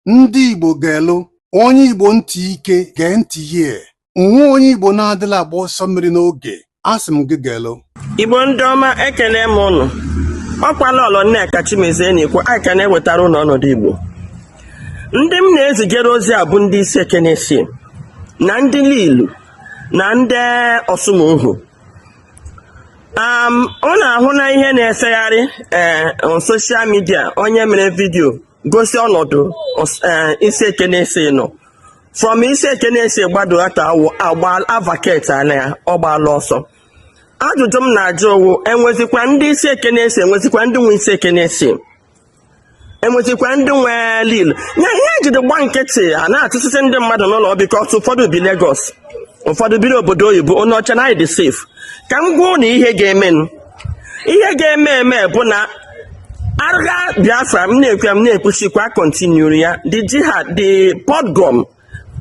Ndị Igbo ga-elu onye Igbo ntị ike gee ntị yie nwa onye Igbo na-adịla agba ọsọ mmiri n'oge asị m gị ga-elu Igbo ndị ọma ekele m ụnụ ọkwala ọlọ Nneka Chimezie na-ekwu aka na-ewetara ụnụ ọnọdụ Igbo ndị m na-ezigara ozi a bụ ndị isi Ekenesi na ndị Lilu na ndị Ọsụmohu ọ na-ahụ na ihe na-efegharị soshal midia onye mere vidio gosi ọnọdụ isi Ekenesi nọ from isi Ekenesi gbado ata agba advocate ala ya ọ gbala ọsọ ajụjụ m na-ajụ owu enwezikwa ndị isi Ekenesi enwezikwa ndị nwe isi Ekenesi enwezikwa ndị nwe Lilu ya ihe ejide gba nkịtị a na-atụsịsị ndị mmadụ n'ụlọ bikọs ụfọdụ bi Lagos ụfọdụ biri obodo oyibo onye ọcha na dị safe ka m gwuo na ihe ga-eme eme bụ na agha Biafra m na-ekwuchikwa continue ya the jihad the pogrom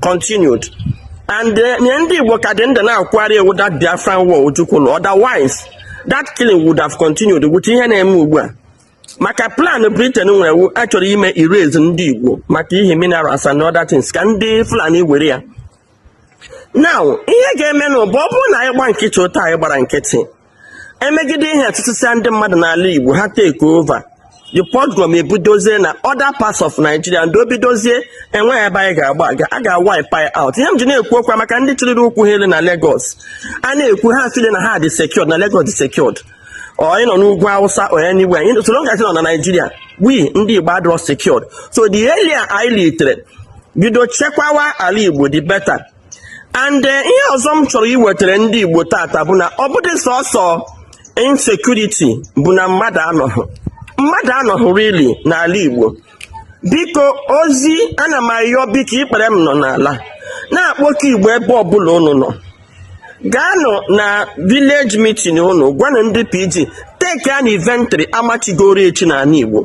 continued and ndị Igbo ka dị ndụ na-akwari ewu that Biafran war Ojukwu otherwise that killing would have continued with ihe na-eme ugbu a maka plan Britain nwere ewu achọrọ ime erase ndị Igbo maka ihe minerals and other things ka ndị Fulani were ya now ihe ga-eme na ọ bụrụ na anyị gba nkịtị ụta anyị gbara nkịtị emegide ihe atụtụsịa ndị mmadụ n'ala Igbo ha take over the pogrom ebudozie na other parts of Nigeria ndị obidozie enweghị ebe anyị ga-agba a ga-wipe out ihe m ji na-ekwu okwu maka ndị chịrịrị ụkwụ ha elu na Lagos a na-ekwu ha file na ha dị secured na Lagos dị secured onye nọ n'ugwu Hausa onye n'igwe anyị soro ngasị nọ na Nigeria we ndị Igbo adịrọ secured so the earlier anyị litere bido chekwawa ala Igbo the better and ihe ọzọ m chọrọ iwetara ndị Igbo tata bụ na ọ bụdị sọsọ insecurity bụ na mmadụ anọghị really n'ala Igbo biko ozi ana m ayọ biko ikpere m nọ n'ala na-akpọkọ Igbo ebe ọbụla unu nọ gaanụ na village meeting unu gwanụ ndị PG take an inventory amachigoro echi n'ala Igbo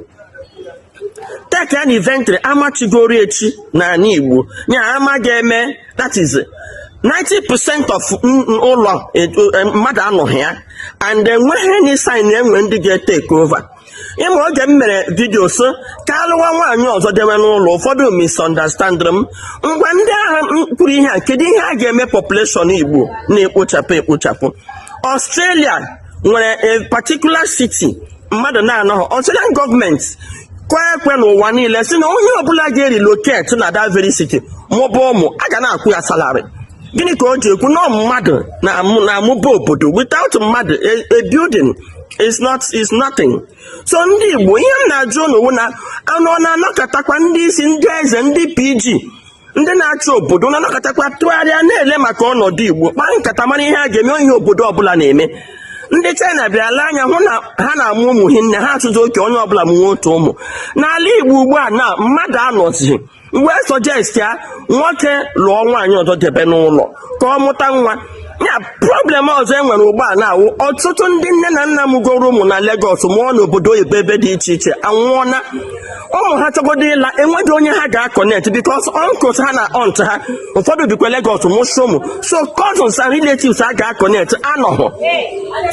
take an inventory amachigoro echi n'ala Igbo nya ama ga-eme that is 90% of ụlọ mmadụ anọghị ya and enweghị any sign enwe ndị ga-take over ịma oge m mere vidio so ka alụwa nwaanyị ọzọ dewe n'ụlọ ụfọdụ misunderstand m ngwa ndị agha kwuru ihe a kedu ihe a ga-eme population Igbo na-ekpochapụ Australia nwere a particular city mmadụ na-anọghị Australian government kwekwe n'ụwa niile si na onye ọbụla ga-relocate na that very city mụbụ ụmụ a ga na-akwụ ya salary gịnị ka o ji ekwu na mmadụ na-amụba obodo without mmadụ a building is nothing. So ndị Igbo ihe m na-ajụ n'owu na anụ na-anọkọtakwa ndị isi ndị eze ndị PG ndị na-achị obodo na-anọkọtakwa tụgharịa na-ele maka ọnọdụ Igbo kpaa nkata mara ihe a ga-eme ihe obodo ọbụla na-eme ndị China bịala anya hụ na ha na-amụ ụmụ hinne ha atụzi oke onye ọbụla mụnwe otu ụmụ n'ala Igbo ugbu a na mmadụ anọzighị wee suggest ya nwoke lụọ nwaanyị ọzọ debe n'ụlọ ka ọ mụta nwa ya problem ọzọ enwere ugbu a na-awụ ọtụtụ ndị nne na nna m goro ụmụ na Lagos mụọ n'obodo oyibo ebe dị iche iche anwụọna ụmụ ha chọgodo ịla enweghị onye ha ga-akọnect because uncles ha na aunt ha ụfọdụ bikwa Lagos mụsị ụmụ so cousins and relatives a ga-akọnect anọghọ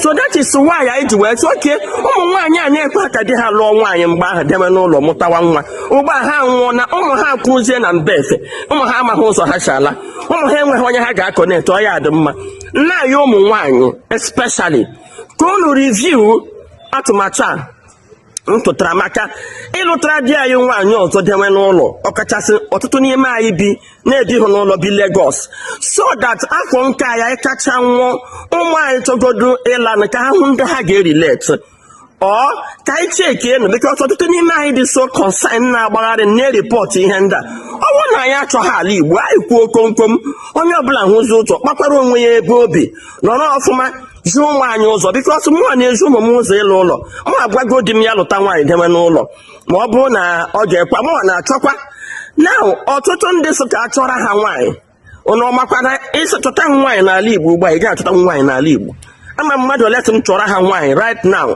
so that is why anyị ji wee sị oke ụmụ nwaanyị a na-ekwe ka di ha lụọ nwaanyị mgbe ahụ debe n'ụlọ mụtawa nwa ugbu a ha nwụọna ụmụ ha kwụzie na Mbaefe ụmụ ha amaghị ụzọ ha chala ụmụ ha enweghị onye ha ga-akọnect ọ ya dị mma nna ya ụmụ nwaanyị especially ka unu review atụmatụ a ntụtara maka ịlụtara di anyị nwaanyị ọzọ dewe n'ụlọ ọkachasị ọtụtụ n'ime anyị bi na-ebighị n'ụlọ bi Lagos so that afọ nke anyị kacha nwụọ ụmụ anyị chọgodo ịla ka ha hụ ndị ha ga-erelate ọ ka anyị cheke enu because ọtụtụ n'ime anyị dị so concern na-agbagharị na-erepọt ihe ndị a ọ bụrụ na anyị achọghị ala Igbo anyị kwuo komkom onye ọbụla hụzi ụzọ kpakwara onwe ya ebe obi nọrọ ọfụma zi ụmụ anyị ụzọ because mụnwa na-ezi ụmụ m ụzọ ịlụ ụlọ mụ agwago di m ya lụta nwaanyị dewe n'ụlọ ma ọ bụrụ na ọ ga-ekwa mụnwa na-achọkwa na ọtụtụ ndị so ka achọra ha nwaanyị ụnụ ọmakwana ịchọta nwaanyị n'ala Igbo ugbu a ị ga-achọta nwaanyị n'ala Igbo ama mmadụ ole m chọrọ ha nwaanyị right now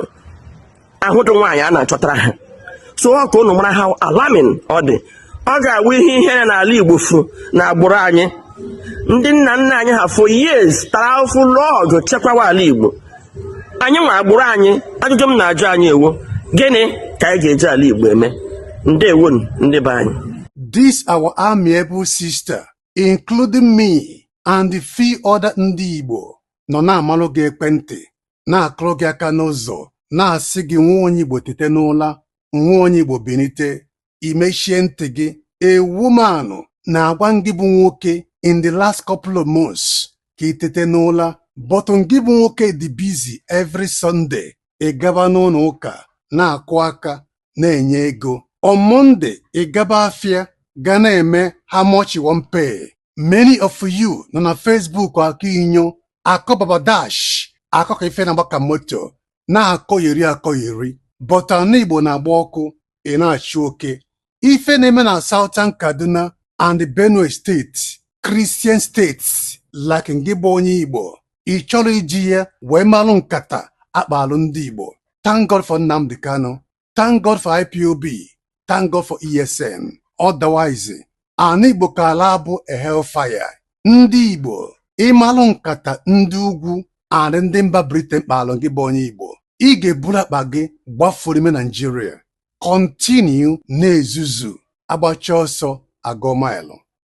ahụdụ nwaanyị a na-achọtara ha so ọ ka ụnụ mara ha alarming ọ dị ọ ga-awụ ihe ihere n'ala Igbo furu na agbụrụ anyị ndị nna nna anyị ha for years tara afụ lọgụ chekwawa ala Igbo anyị nwa agbụrụ anyị ajụjụ m na-ajụ anyị ewo gịnị ka anyị ga-eji ala Igbo eme? Ndewo ndị be anyị. This our amiable sister, including me and the few other ndị Igbo, nọ na-amalụ gị ekwentị, na-akụrụ gị aka n'ụzọ, na-asị gị nwa onye Igbo tete n'ụla, nwa onye Igbo benite, imechie ntị gị. A woman na-agwa gị bụ nwoke in the last couple of months ka itete n'ụla, but gị bụ nwoke dị busy every Sunday, ị gaba n'ụlọ ụka na-akụ aka na-enye ego. On Monday, ị gaba afịa ga na-eme how much you want pay. Many of you nọ na Facebook akọ inyo, akọ babadash, akọ ka ife na-agbaka moto, na-akọgheri. But ana Igbo na-agba ọkụ, ị na-achụ oke. Ife na-eme na Southern Kaduna and the Benue State, Christian states like ngị bụ onye Igbo, ị chọrọ iji ya wee malụ nkata akpalụ ndị Igbo. Thank God for Nnamdi Kanu. Thank God for IPOB. Thank God for ESN. Otherwise, ana Igbo ka ala bụ a hellfire. Ndị Igbo, ịmalụ nkata ndị ugwu and ndị mba Britain kpalụ gị bụ onye Igbo, ị ga-eburu akpa gị gbafuru ime Nigeria. Continue na-ezuzu agbacha ọsọ agụ maịlụ.